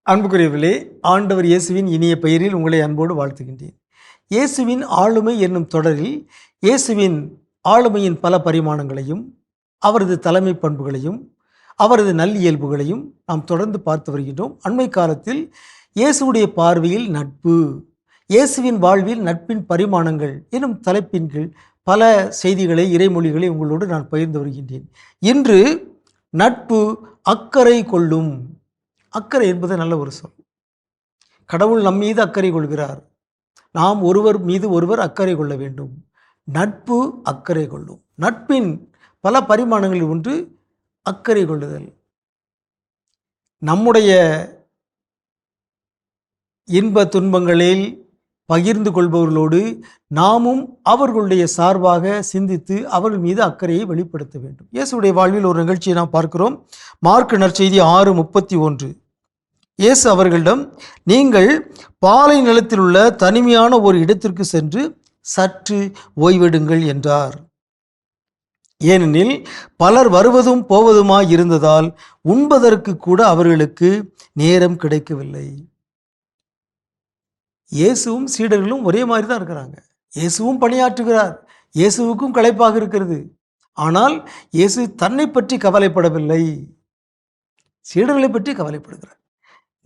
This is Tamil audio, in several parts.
அன்புக்குரியவர்களே, ஆண்டவர் இயேசுவின் இனிய பெயரில் உங்களை அன்போடு வாழ்த்துகின்றேன். இயேசுவின் ஆளுமை என்னும் தொடரில் இயேசுவின் ஆளுமையின் பல பரிமாணங்களையும், அவரது தலைமை பண்புகளையும், அவரது நல்லியல்புகளையும் நாம் தொடர்ந்து பார்த்து வருகின்றோம். அண்மை காலத்தில் இயேசுடைய பார்வையில் நட்பு, இயேசுவின் வாழ்வில் நட்பின் பரிமாணங்கள் எனும் தலைப்பின் கீழ் பல செய்திகளை, இறைமொழிகளை உங்களோடு நான் பகிர்ந்து வருகின்றேன். இன்று நட்பு அக்கறை கொள்ளும். அக்கறை என்பது நல்ல ஒரு சொல். கடவுள் நம் மீது அக்கறை கொள்கிறார். நாம் ஒருவர் மீது ஒருவர் அக்கறை கொள்ள வேண்டும். நட்பு அக்கறை கொள்ளும். நட்பின் பல பரிமாணங்களில் ஒன்று அக்கறை கொள்ளுதல். நம்முடைய இன்ப துன்பங்களில் பகிர்ந்து கொள்பவர்களோடு நாமும் அவர்களுடைய சார்பாக சிந்தித்து அவர்கள் மீது அக்கறையை வெளிப்படுத்த வேண்டும். இயேசுடைய வாழ்வில் ஒரு நிகழ்ச்சியை நாம் பார்க்கிறோம். மார்க் நற்செய்தி 6:31. இயேசு அவர்களிடம், நீங்கள் பாலை நிலத்தில் உள்ள தனிமையான ஒரு இடத்திற்கு சென்று சற்று ஓய்வெடுங்கள் என்றார். ஏனெனில் பலர் வருவதும் போவதுமாய் இருந்ததால் உண்பதற்கு கூட அவர்களுக்கு நேரம் கிடைக்கவில்லை. இயேசுவும் சீடர்களும் ஒரே மாதிரி தான் இருக்கிறாங்க. இயேசுவும் பணியாற்றுகிறார், இயேசுவுக்கும் களைப்பாக இருக்கிறது. ஆனால் இயேசு தன்னை பற்றி கவலைப்படவில்லை, சீடர்களை பற்றி கவலைப்படுகிறார்.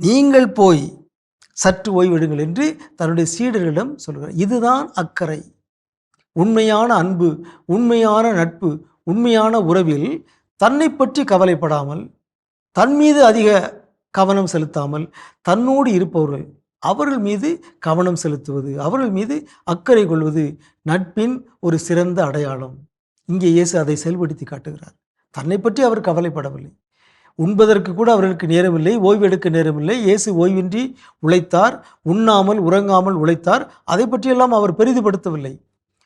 நீங்கள் போய் சற்று ஓய்வெடுங்கள் என்று தன்னுடைய சீடர்களிடம் சொல்கிறார். இதுதான் அக்கறை. உண்மையான அன்பு, உண்மையான நட்பு, உண்மையான உறவில் தன்னை பற்றி கவலைப்படாமல், தன் மீது அதிக கவனம் செலுத்தாமல், தன்னோடு இருப்பவர்கள் அவர்கள் மீது கவனம் செலுத்துவது, அவர்கள் மீது அக்கறை கொள்வது நட்பின் ஒரு சிறந்த அடையாளம். இங்கே இயேசு அதை செயல்படுத்தி காட்டுகிறார். தன்னை பற்றி அவர் கவலைப்படவில்லை. உண்பதற்கு கூட அவர்களுக்கு நேரமில்லை, ஓய்வெடுக்க நேரமில்லை. இயேசு ஓய்வின்றி உழைத்தார், உண்ணாமல் உறங்காமல் உழைத்தார். அதை பற்றியெல்லாம் அவர் பெரிதுபடுத்தவில்லை.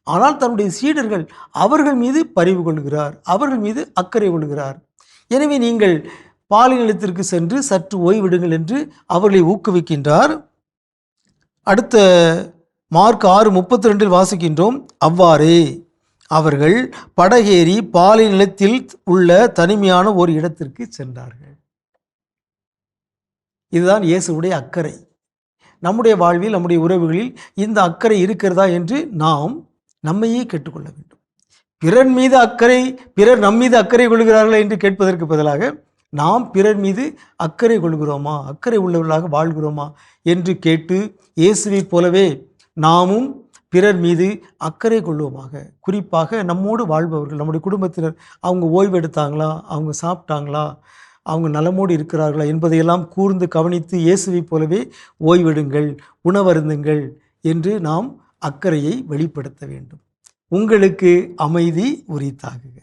ஆனால் தன்னுடைய சீடர்கள் அவர்கள் மீது பரிவு கொள்கிறார், அவர்கள் மீது அக்கறை கொள்கிறார். எனவே நீங்கள் பாலை நிலத்திற்கு சென்று சற்று ஓய்வெடுங்கள் என்று அவர்களை ஊக்குவிக்கின்றார். அடுத்த மார்க் 6:32 வாசிக்கின்றோம். அவ்வாறே அவர்கள் படகேறி பாலை நிலத்தில் உள்ள தனிமையான ஒரு இடத்திற்கு சென்றார்கள். இதுதான் இயேசுடைய அக்கறை. நம்முடைய வாழ்வில், நம்முடைய உறவுகளில் இந்த அக்கறை இருக்கிறதா என்று நாம் நம்மையே கேட்டுக்கொள்ள வேண்டும். பிறர் மீது அக்கறை, பிறர் நம் மீது அக்கறை கொள்கிறார்களா என்று கேட்பதற்கு பதிலாக நாம் பிறர் மீது அக்கறை கொள்கிறோமா, அக்கறை உள்ளவர்களாக வாழ்கிறோமா என்று கேட்டு இயேசுவை போலவே நாமும் பிறர் மீது அக்கறை கொள்வோமாக. குறிப்பாக நம்மோடு வாழ்பவர்கள், நம்முடைய குடும்பத்தினர், அவங்க ஓய்வெடுத்தாங்களா, அவங்க சாப்பிட்டாங்களா, அவங்க நலமோடு இருக்கிறார்களா என்பதையெல்லாம் கூர்ந்து கவனித்து இயேசுவை போலவே ஓய்வெடுங்கள், உணவருந்துங்கள் என்று நாம் அக்கறையை வெளிப்படுத்த வேண்டும். உங்களுக்கு அமைதி உரித்தாகுக.